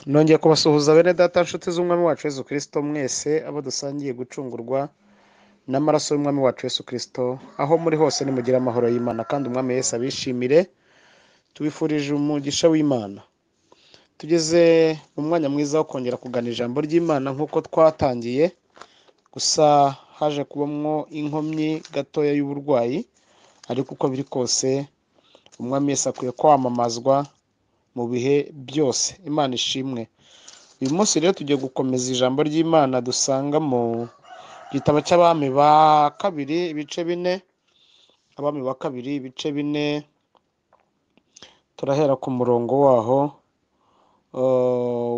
Nongeye kubasuhuza bene data nshuti z'umwami wacu Yesu Kristo mwese abo dusangiye gucungurwa n'amaraso y'umwami wacu Yesu Kristo, aho muri hose nimugire amahoro y'Imana kandi umwami Yesu abishimire. Tubifurije umugisha w'Imana. Tugeze mu mwanya mwiza wo kongera kugana ijambo ry'Imana nk'uko twatangiye, gusa haje kubamwo inkomyi gatoya y'uburwayi, ariko uko biri kose umwami Yesu akwiye kwamamazwa mu bihe byose. Imana ishimwe. Uyu munsi rero tugiye gukomeza ijambo ry'Imana dusanga mu gitabo cy'Abami ba kabiri ibice 4. Abami ba kabiri ibice 4, turahera ku murongo waho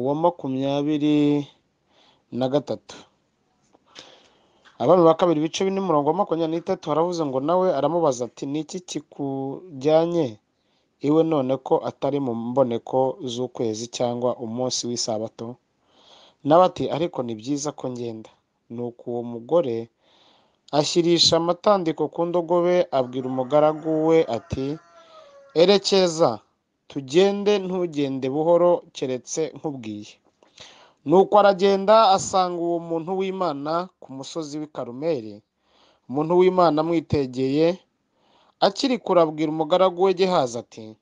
wa 23. Abami ba kabiri ibice 4 umurongo wa 23 haravuze ngo nawe aramubaza ati niki kikujyanye iwe none ko atari mu mboneko z'ukwezi cyangwa umunsi w'isabato? Nawe ati ariko ni byiza ko ngenda. Nuko uwo mugore ashyirisha amatandiko ku ndogobe, abwira umugaragu we ati erekeza tugende, ntugende buhoro keretse nkubwiye. Nuko aragenda asanga uwo muntu w'Imana ku musozi w'i Karumeli. Umuntu w'Imana amwitegeye akiri kure abwira umugaragu we Gehazi ati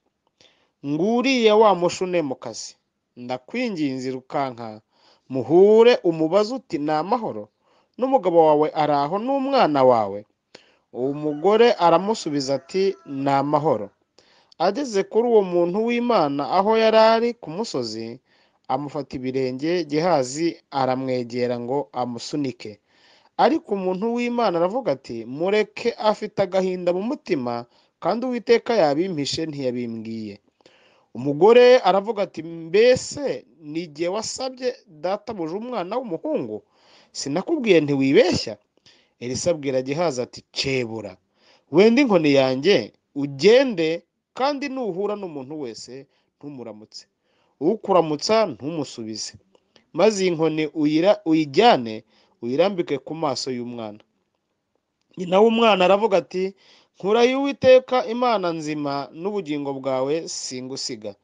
nguriya wa mushunemukazi, ndakwinginze irukanka muhure umubaze uti ni amahoro, n'umugabo wawe ari aho n'umwana wawe? Uwo mugore aramusubiza ati ni amahoro. Ageze kuri uwo muntu w'Imana aho yari ari ku musozi, amufata ibirenge, Gehazi aramwegera ngo amusunike. Ariko umuntu w'Imana aravuga ati mureke, afite agahinda mu mutima, kandi Uwiteka yabimpishe ntiyabimbwiye. Umugore aravuga ati mbese ni jye wasabye databuja umwana w'umuhungu? Sinakubwiye ntiwibeshya? Elisa abwira Gehazi ati cebura, wende inkoni yanjye ugende, kandi nuhura n'umuntu wese ntumuramutse. Ukuramutsa ntumusubize, maze iyi nkoni uyijyane uyirambike ku maso y'umwana. Nyina w'umwana aravuga ati nkurahiye Uwiteka Imana nzima n'ubugingo bwawe singusiga.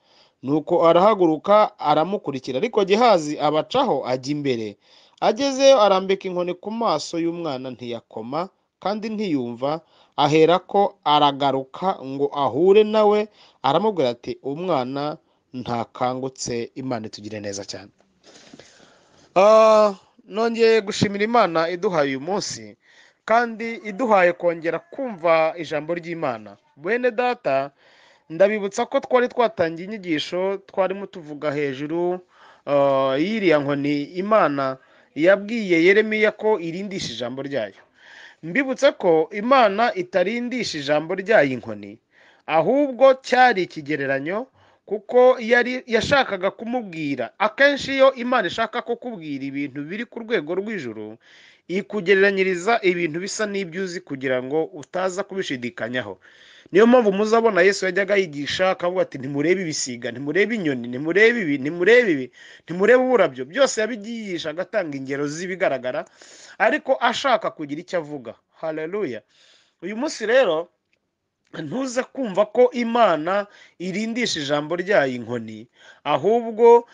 Nuko arahaguruka aramukurikira, ariko Gehazi abacaho ajya imbere. Agezeyo arambika inkoni ku maso y'umwana, ntiyakoma kandi ntiyumva. Aherako aragaruka ngo ahure nawe, aramubwira ati umwana ntakangutse. Imana itugire neza cyane. Nongeye gushimira Imana iduhaye uyu munsi, kandi iduhaye kongera kumva ijambo ry'Imana. Bene data, ndabibutsa ko twari twatangiye inyigisho, twarimo tuvuga hejuru y'iriya nkoni Imana yabwiye Yeremiya ko irindisha ijambo ryayo. Mbibutse ko Imana itarindisha ijambo ryayo inkoni, ahubwo cyari ikigereranyo, kuko yashakaga kumubwira. Akenshi iyo Imana ishaka kukubwira ibintu biri ku rwego rw'ijuru, ikugereranyiriza ibintu bisa n'ibyo uzi kugira ngo utaza kubishidikanyaho. Niyo mpamvu muzabona Yesu yajyaga yigisha akavuga ati ntimurebe ibisiga, ntimurebe inyoni, ntimurebe ibi, ntimurebe ibi, ntimurebe uburabyo. Byose yabigisha agatanga ingero z'ibigaragara, ariko ashaka kugira icyo avuga. Haleluya. Uyu munsi rero ntuze kumva ko Imana irindisha ijambo ryayo inkoni, ahubwo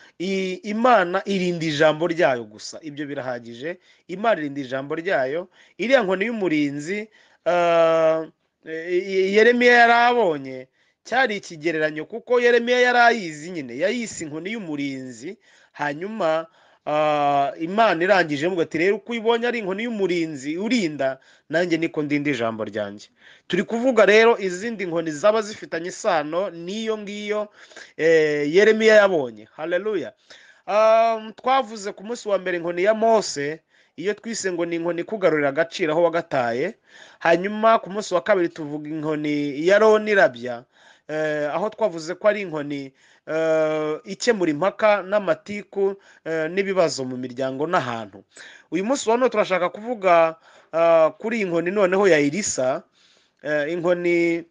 Imana irinda ijambo ryayo gusa. Ibyo birahagije. Imana irinda ijambo ryayo. Iriya nkoni y'umurinzi Yeremiya yari abonye cyari ikigereranyo, kuko Yeremiya yari ayizi nyine, yayise inkoni y'umurinzi. Hanyuma Imana irangije ivuga ati rero uko uyibonye ari inkoni y'umurinzi urinda, nanjye niko ndinda ijambo ryanjye. Turi kuvuga rero izindi nkoni zaba zifitanye isano n'iyo ngiyo Yeremiya yabonye. Haleluya. Twavuze ku munsi wa mbere inkoni ya Mose, iyo twise ngo ni inkoni ikugarurira agaciro aho wagataye. Hanyuma ku munsi wa kabiri tuvuga inkoni ya Aroni irabya, aho twavuze ko ari inkoni ikemura impaka n'amatiku n'ibibazo mu miryango n'ahantu. Uyu munsi wa none turashaka kuvuga kuri iyi nkoni noneho ya Elisa. Inkoni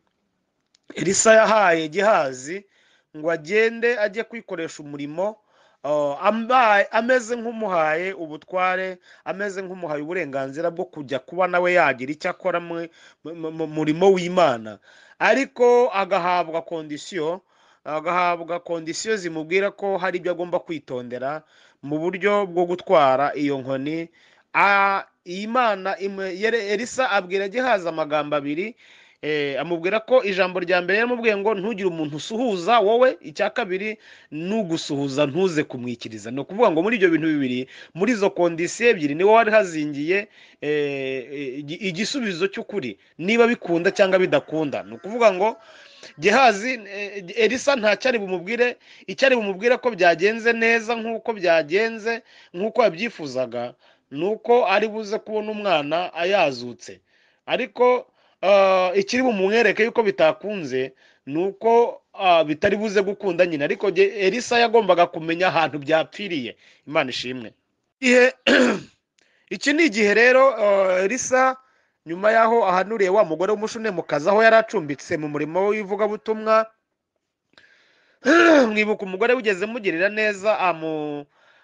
Elisa yahaye Gehazi ngo agende ajye kwikoresha umurimo, ameze nk'umuhaye ubutware, ameze nk'umuhaye uburenganzira bwo kujya kuba nawe yagira icyo akora mu murimo w'Imana, ariko agahabwa kondisiyo agahabwa kondisiyo zimubwira ko hari ibyo agomba kwitondera mu buryo bwo gutwara iyo nkoni. Iyi Mana Elisa abwira Gehazi amagambo abiri. Amubwira ko ijambo rya mbere yaramubwiye ngo ntugire umuntu usuhuza wowe, icya kabiri nugusuhuza ntuze kumwikiriza. ni ukuvuga ngo muri ibyo bintu bibiri, muri izo kondisiyo ebyiri, niwo wari hazingiye igisubizo cy'ukuri, niba bikunda cyangwa bidakunda. ni ukuvuga ngo Gehazi, Elisa ntacyari bumubwire, icyari bumubwire ko byagenze neza nk'uko byagenze, nk'uko yabyifuzaga, ni uko ari buze kubona umwana yazutse. Ariko ikiri bumwereke yuko bitakunze ni uko bitari buze gukunda nyine. Ariko Elisa yagombaga kumenya ahantu byapfiriye. Imana ishimwe. Iki ni igihe rero Elisa nyuma yaho ahanuriye wa mugore w'umushunemukazi aho yari acumbitse mu murimo w'ivugabutumwa. Mwibuka umugore wigeze mugirira neza,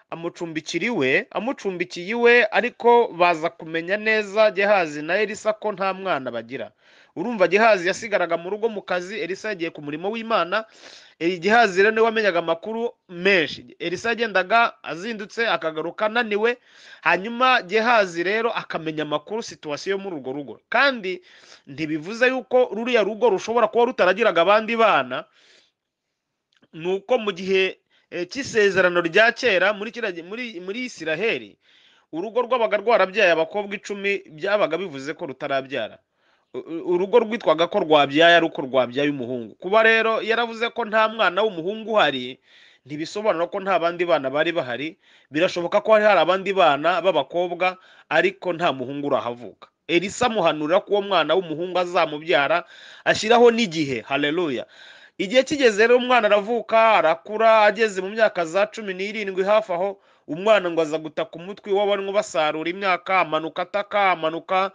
amucumbikiye iwe, ariko baza kumenya neza Gehazi na Elisa ko nta mwana bagira. Urumva Gehazi yasigaraga mu rugo mu kazi, Elisa yagiye ku murimo w'Imana. Gehazi rero niwe wamenyaga amakuru menshi. Elisa yagendaga azindutse akagaruka ananiwe, hanyuma Gehazi rero akamenya amakuru situwasiyo muri urwo rugo. Kandi ntibivuze yuko ruriya rugo rushobora kuba rutaragiraga abandi bana. Nuko mu gihe cy'isezerano rya kera muri Isiraheli, urugo rwabaga rwarabyaye abakobwa 10 byabaga bivuze ko rutarabyara. Urugo rwitwaga ko rwabyaye ari uko rwabyaye umuhungu. Kuba rero yaravuze ko nta mwana w'umuhungu uhari, ntibisobanura ko nta bandi bana bari bahari. Birashoboka ko hari abandi bana b'abakobwa, ariko nta muhungu urahavuka. Elisa amuhanurira ko uwo mwana w'umuhungu azamubyara, ashyiraho n'igihe. Haleluya. Igihe kigeze rero umwana aravuka, arakura, ageze mu myaka za 17 hafi aho, umwana ngo aza gutaka umutwe w'abarimo basarura imyaka, amanuka ataka, amanuka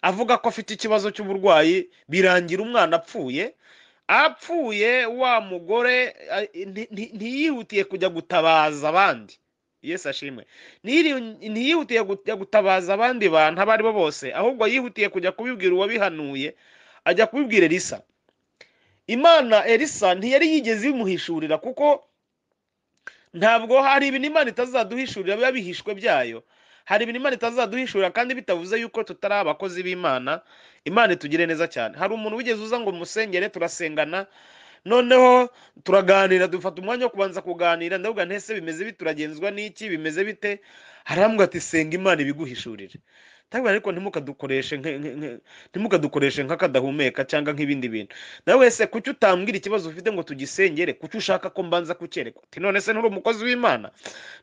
avuga ko afite ikibazo cy'uburwayi. Birangira umwana apfuye. Wa mugore ntiyihutiye kujya gutabaza abandi. Yesu ashimwe. Ntiyihutiye kujya gutabaza abandi bantu abo ari bo bose, ahubwo yihutiye kujya kubibwira uwabihanuye, ajya kubibwira Elisa. Imana Elisa ntiyari yigeze bimuhishurira, kuko ntabwo hari ibintu Imana itazaduhishurira biba bihishwe byayo. Hari ibintu Imana itazaduhishurira kandi bitavuze yuko tutari abakozi b'Imana. Imana itugire neza cyane. Hari umuntu wigeze uza ngo musengere, turasengana, noneho turaganira, dufata umwanya wo kubanza kuganira. Ndavuga ntese bimeze bite, turagenzwa n'iki, bimeze bite? Arambwira ati senga Imana ibiguhishurire. Tavuga ariko ntimukadukoreshe nk'akadahumeka cyangwa nk'ibindi bintu. Nawe wese kuki utambwira ikibazo ufite ngo tugisengere? Kuki ushaka ko mbanza kucyerekwa? Ati none se nturi umukozi w'Imana?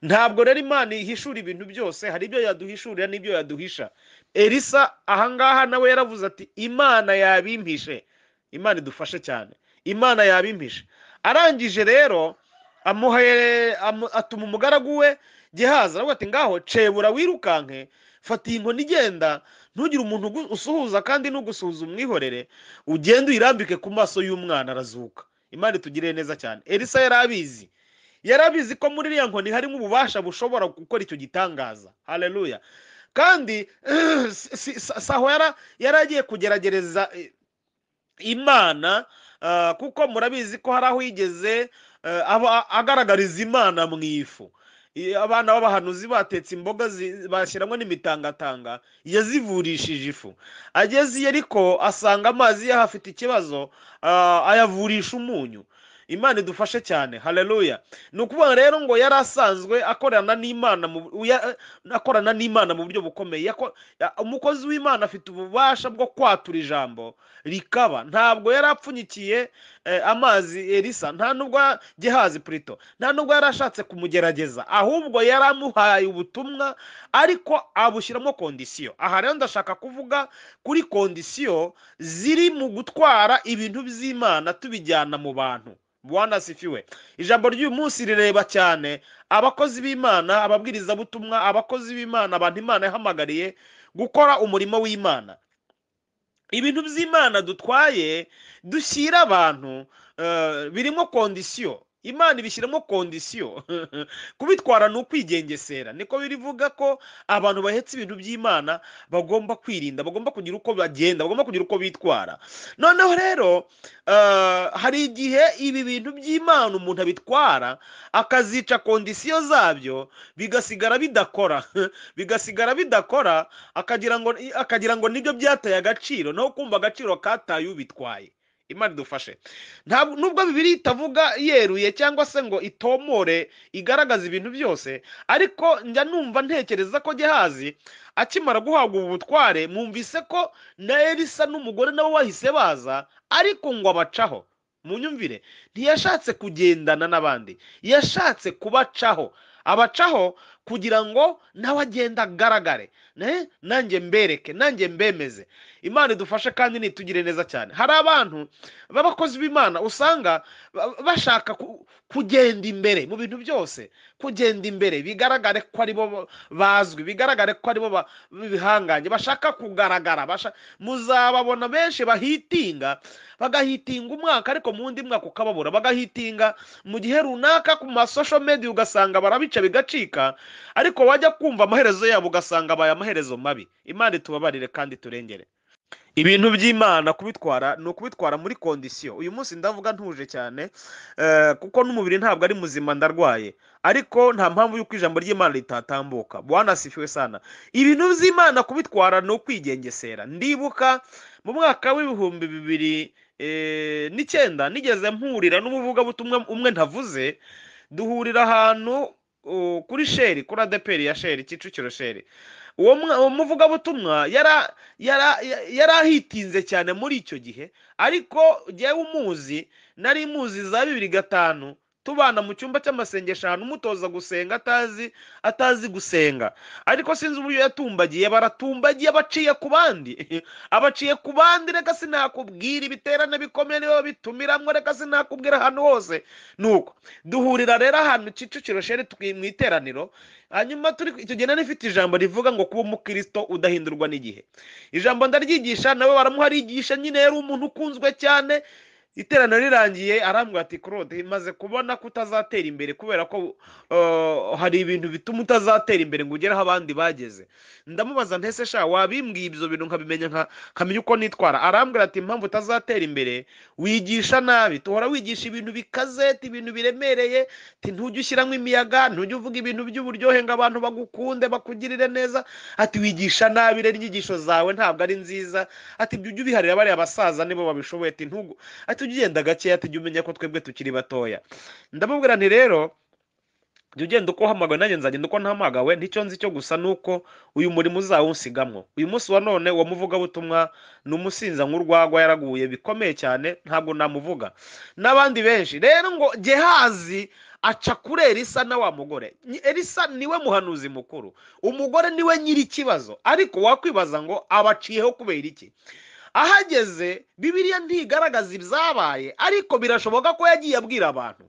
Ntabwo rero Imana ihishura ibintu byose, hari ibyo yaduhishurira n'ibyo yaduhisha. Elisa ahangaha nawe yaravuze ati Imana yabimpishe. Imana idufashe cyane. Imana yabimpishe. Arangije rero atuma umugaragu we Gehazi, aravuga ati ngaho cebura wirukanke, fata inkoni igenda, ntugire umuntu usuhuza kandi nugusuhuza umwihorere, ugende uyirambike ku maso y'umwana arazuka. Imana itugire neza cyane. Elisa yarabizi ko muri iriya nkoni harimo ububasha bushobora gukora icyo gitangaza. Haleluya. Kandi saho yaragiye kugeragereza Imana, kuko murabizi ko hari aho yigeze agaragariza Imana mu ifu. Abana b'abahanuzi batetse imboga bashyiramo n'imitangatanga, yazivurishije ifu. Ageze ariko asanga amazi yahafite ikibazo, ayavurisha umunyu. Imana idufashe cyane. Haleluya. Ni ukuvuga rero ngo yari asanzwe akorana n'Imana mu buryo bukomeye. Umukozi w'Imana afite ububasha bwo kwatura ijambo rikaba. Ntabwo yari apfunyikiye amazi Elisa, nta nubwo Gehazi Prito, nta nubwo yari ashatse kumugerageza, ahubwo yari amuhaye ubutumwa, ariko abushyiramo kondisiyo. Aha rero ndashaka kuvuga kuri kondisiyo ziri mu gutwara ibintu by'Imana tubijyana mu bantu. Bwana sifiwe. Ijambo ry'uyu munsi rireba cyane abakozi b'Imana, ababwirizabutumwa, abakozi b'Imana, abantu Imana yahamagariye gukora umurimo w'Imana. Ibintu by'Imana dutwaye dushyira abantu birimo kondisiyo. Imana ibishyiramo kondisiyo. Kubitwara ni ukwigengesera, niko birivuga ko abantu bahetse ibintu by'Imana bagomba kwirinda, bagomba kugira uko bagenda, bagomba kugira uko bitwara. Noneho rero hari igihe ibi bintu by'Imana umuntu abitwara akazica kondisiyo zabyo, bigasigara bidakora bigasigara bidakora, akagira ngo nibyo byataye agaciro, naho kumva agaciro kataye ubitwaye. Imana idufashe. Nubwo Bibiliya itavuga yeruye cyangwa se ngo itomore igaragaza ibintu byose, ariko njya numva ntekereza ko Gehazi akimara guhabwa ubu butware, mwumvise ko na Elisa n'umugore nabo bahise baza, ariko ngo abacaho. Munyumvire, ntiyashatse kugendana n'abandi, yashatse kubacaho. Abacaho kugira ngo nawe agenda agaragare, nanjye mbereke, nanjye mbemeze. Imana idufashe kandi nitugire neza cyane. Hari abantu b'abakozi b'Imana usanga bashaka kugenda imbere mu bintu byose, kugenda imbere, bigaragare ko aribo bazwi, bigaragare ko aribo bihanganye, bashaka kugaragara. Muzababona benshi bahitinga, bagahitinga umwaka ariko mu wundi mwaka ukababura, bagahitinga mu gihe runaka ku masosho media ugasanga barabica bigacika, ariko wajya kumva amaherezo yabo ugasanga abaye amaherezo mabi. Imana itubabarire kandi turengere. Ibintu by'Imana kubitwara ni ukubitwara muri kondisiyo. Uyu munsi ndavuga ntuje cyane kuko n'umubiri ntabwo ari muzima, ndarwaye, ariko nta mpamvu y'uko ijambo ry'Imana ritatambuka. Bwana asifiwe sana. Ibintu by'Imana kubitwara ni ukwigengesera. Ndibuka mu mwaka w'ibihumbi 2009 nigeze mpurira n'umuvugabutumwa umwe ntavuze, duhurira ahantu kuri sheri, kuri ADPR ya sheri, Kicukiro sheri. Uwo muvugabutumwa yari ahitinze cyane muri icyo gihe, ariko jyewe umuzi, nari muzi za 2005 tubana mu cyumba cy'amasengesho ahantu umutoza gusenga atazi gusenga, ariko sinzi uburyo yatumbagiye, baratumbagiye abaciye ku bandi abaciye ku bandi. Reka sinakubwira ibiterane bikomeye nibo bitumiramwo, reka sinakubwira ahantu hose. Nuko duhurira rero ahantu Kicukiro sheri mu iteraniro. Hanyuma icyo gihe nari mfite ijambo rivuga ngo kuba umukristo udahindurwa n'igihe. Ijambo ndaryigisha, nawe baramuharigisha, nyine yari umuntu ukunzwe cyane. Iteraniro rirangiye arambwira ati Claude, maze kubona ko utazatera imbere kubera ko hari ibintu bituma utazatera imbere ngo ugere aho abandi bageze. Ndamubaza ntese sha wabimbwiye ibyo bintu nkabimenya nkamenya uko nitwara. Arambwira ati impamvu utazatera imbere, wigisha nabi, tuhora wigisha ibintu bikaze, ibintu biremereye, ntujye ushyiramo imiyaga, ntujye uvuga ibintu by'uburyohe ngo abantu bagukunde bakugirire neza. Ati wigisha nabi rero, inyigisho zawe ntabwo ari nziza. Ati ujye ubiharira bariya basaza nibo babishoboye. Ati ugenda gake, ati jya umenya ko twebwe tukiri batoya. Ndamubwira nti rero jya ugenda uko uhamagawe, nanjye nzagenda uko ntahamagawe. Nticyo nzi cyo gusa nuko uyu murimo uzawunsigamwo. Uyu munsi wa none uwo muvugabutumwa ni umusinza nk'urwagwa, yaraguye bikomeye cyane, ntabwo namuvuga. N'abandi benshi rero ngo Gehazi aca kuri Elisa na wa mugore. Elisa niwe muhanuzi mukuru, umugore niwe nyiri ikibazo, ariko wakwibaza ngo abaciyeho kubera iki? Ahageze Bibiliya ntigaragaza ibyabaye, ariko birashoboka ko yagiye abwira abantu.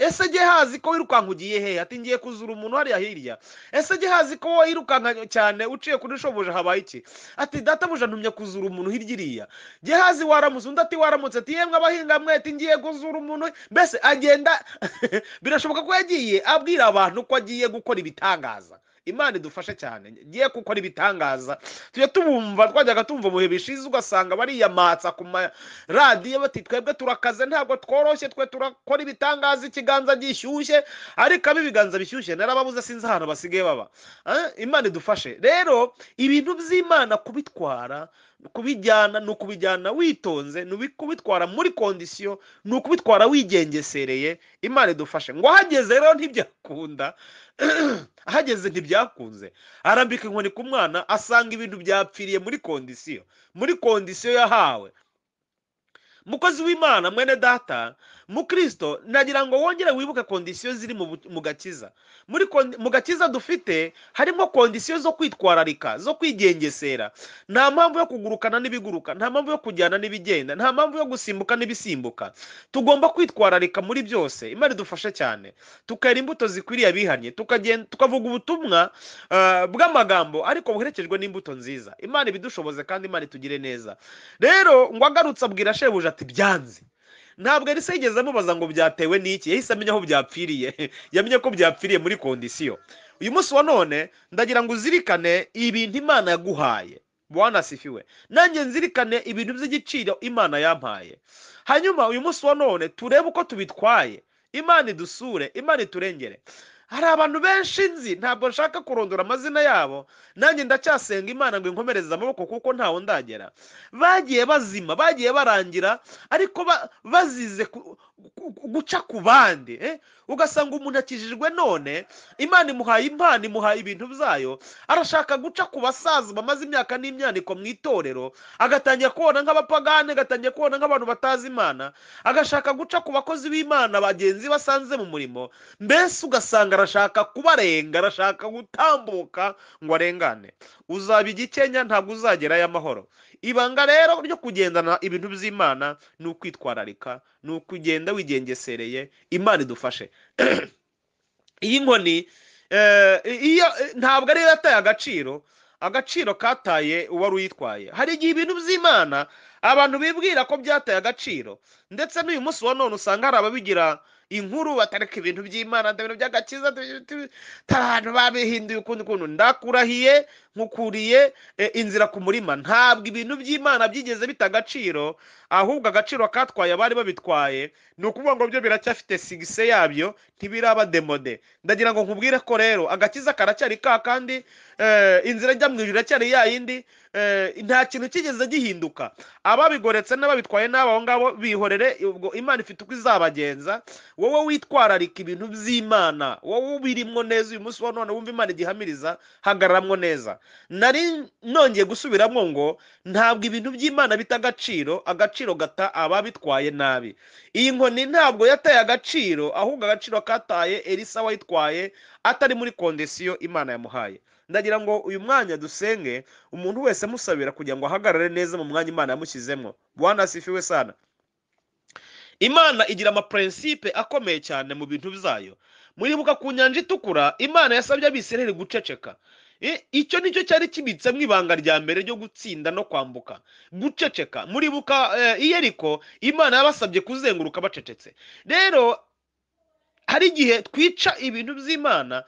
Ese Gehazi ko wirukanka ugiye hehe? Ati ngiye kuzura umuntu hariya hirya. Ese Gehazi ko wirukanka cyane uciye kuri shobuja habaye iki? Ati databuja ntumye kuzura umuntu hirya iriya. Gehazi waramutse? Undi ati waramutse. Ati yemwe abahinga mwe, ati ngiye kuzura umuntu. Mbese agenda birashoboka ko yagiye abwira abantu ko agiye gukora ibitangaza. Imana idufashe cyane, ngiye gukora ibitangaza. Tujye tubumva, twajyaga tumva mu bihe bishize ugasanga bariyamatsa ku maradiyo bati twebwe turakaze, ntabwo tworoshye, twe turakora ibitangaza, ikiganza gishyushye. Ariko ibiganza bishyushye narababuze, sinzi ahantu basigaye baba. Imana idufashe rero. Ibintu by'Imana kubitwara, kubijyana ni ukubijyana witonze, ni ukubitwara muri kondisiyo, ni ukubitwara wigengesereye. Imana idufashe. Ngo ahageze rero ntibyakunda ahageze ntibyakunze, arambika inkoni ku mwana, asanga ibintu byapfiriye muri kondisiyo yahawe. Mukozi w'Imana, mwene data, mukristo, nagira ngo wongere wibuke kondisiyo ziri mu gakiza. Mu gakiza dufite harimo kondisiyo zo kwitwararika, zo kwigengesera. Nta mpamvu yo kugurukana n'ibiguruka, nta mpamvu yo kujyana n'ibigenda, nta mpamvu yo gusimbuka n'ibisimbuka. Tugomba kwitwararika muri byose. Imana idufashe cyane, tukera imbuto zikwiriye abihannye, tukavuga ubutumwa bw'amagambo ariko buherekejwe n'imbuto nziza. Imana ibidushoboze kandi Imana itugire neza. Rero ngo agarutse abwira shebuja ati byanze. ntabwo Elisa yigeze amubaza ngo byatewe n'iki, yahise amenya aho byapfiriye yamenye ko byapfiriye muri kondisiyo. uyu munsi wa none ndagira ngo uzirikane ibintu Imana yaguhaye. Bwana asifiwe. Nanjye nzirikane ibintu by'igiciro Imana yampaye, hanyuma uyu munsi wa none turebe uko tubitwaye. Imana idusure, Imana iturengere. Hari abantu benshi nzi, ntabwo nshaka kurondora amazina yabo, nanjye ndacyasenga Imana ngo inkomereze amaboko kuko ntawo ndagera. Bagiye bazima, bagiye barangira, ariko bazize guca ku bandi. Ugasanga umuntu akijijwe none, Imana imuhaye impano, imuhaye ibintu byayo, arashaka guca ku basaza bamaze imyaka n'imyaniko mu itorero, agatangira kubona nk'abapagane, agatangira kubona nk'abantu batazi Imana, agashaka guca ku bakozi b'Imana bagenzi basanze mu murimo. Mbese ugasanga arashaka kubarenga, arashaka gutambuka ngo arengane. Uzaba igikenya, ntabwo uzagerayo amahoro. Ibanga rero ryo kugendana ibintu by'Imana ni ukwitwararika, ni ukugenda wigengesereye. Imana idufashe. Iyi nkoni ntabwo ariyo yataye agaciro kataye uwari uyitwaye. Hari igihe ibintu by'Imana abantu bibwira ko byataye agaciro, ndetse n'uyu munsi wa none usanga hari ababigira inkuru batareka ibintu by'Imana, ibintu by'agakiza, abantu babihinduye ukuntu. Ndakurahiye nkukuriye inzira ku murima, ntabwo ibintu by'Imana byigeze bita agaciro, ahubwo agaciro katwaye abari babitwaye. Ni ukuvuga ngo byo biracyafite sigise yabyo, ntibiraba demode. Ndagira ngo nkubwire ko rero agakiza karacyari kandi inzira ijya mu ijuru iracyari yayindi. Nta kintu kigeze gihinduka. Ababigoretse n'ababitwaye n'abo ngabo bihorere, ubwo Imana ifite uko izabagenza. Wowe witwararika ibintu by'Imana, wowe ubirimo neza uyu munsi wa none, wumva Imana igihamiriza, hagararamwo neza. Nari nongeye gusubiramo ngo ntabwo ibintu by'Imana bita agaciro gata ababitwaye nabi. Iyi nkoni ntabwo yataye agaciro, ahubwo agaciro kataye Elisa wayitwaye atari muri kondisiyo Imana yamuhaye. Ndagira ngo uyu mwanya dusenge, umuntu wese musabira kugira ngo ahagarare neza mu mwanya Imana yamushyizemo. Bwana asifiwe sana. Imana igira amaprincipe akomeye cyane mu bintu byayo. Muribuka ku nyanja itukura, Imana yasabye Abisirayeli guceceka. Icyo nicyo cyari kibitsemo ibanga rya mbere ryo gutsinda no kwambuka, guceceka. Muribuka Yeriko, Imana yabasabye kuzenguruka bacecetse. Rero hari igihe twica ibintu by'Imana,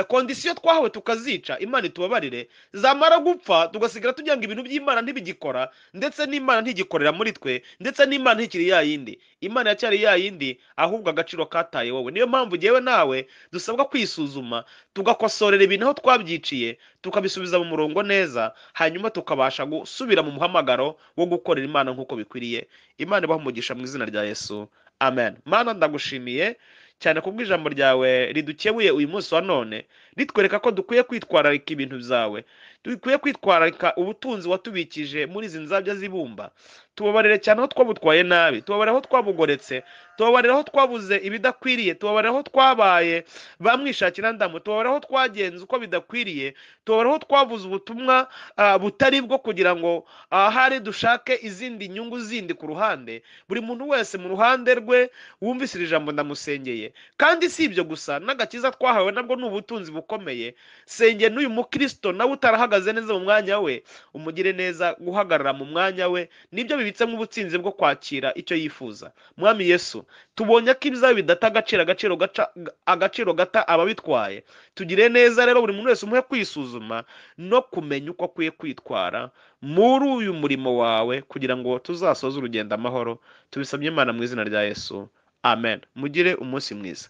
kondisiyo twahawe tukazica. Imana itubabarire, zamara gupfa tugasigara tugira ngo ibintu by'Imana ntibigikora, ndetse n'Imana ntigikorera muri twe, ndetse n'Imana ntikiri yayindi. Imana yacyari yayindi, ahubwo agaciro kataye wowe. Niyo mpamvu jyewe nawe dusabwa kwisuzuma, tugakosorera ibintu aho twabyiciye, tukabisubiza mu murongo neza, hanyuma tukabasha gusubira mu muhamagaro wo gukorera Imana nk'uko bikwiriye. Imana ibahe umugisha mu izina rya Yesu, amen. Mana, ndagushimiye cyane kubw'ijambo ryawe ridukebuye uyu munsi wa none, ritwereka ko dukwiye kwitwararika ibintu byawe, dukwiye kwitwararika ubutunzi watubikije muri izi nzabya z'ibumba. Tubabarire cyane aho twabutwaye nabi, tubabarire aho twabugoretse, tubabarire aho twabuze ibidakwiriye, tubabarire aho twabaye bamwishakira ndamu, tubabarire aho twagenze uko bidakwiriye, tubabarire aho twavuze ubutumwa butari bwo kugira ngo ahari dushake izindi nyungu zindi ku ruhande. Buri muntu wese mu ruhande rwe wumvise iri jambo ndamusengeye. Kandi si ibyo gusa, n'agakiza twahawe nabwo ni ubutunzi bukomeye. Senge n'uyu mukristo nawe utarahagaze neza mu mwanya we, umugire neza guhagarara mu mwanya we, nibyo bibitsemo ubutsinzi bwo kwakira icyo yifuza. Mwami Yesu, tubonye ko ibyawe bidata agaciro gata ababitwaye. Tugire neza rero buri muntu wese umuhe kwisuzuma no kumenya uko akwiye kwitwara muri uyu murimo wawe, kugira ngo tuzasoze urugendo amahoro. Tubisabye Imana mu izina rya Yesu, amen. Mugire umunsi mwiza.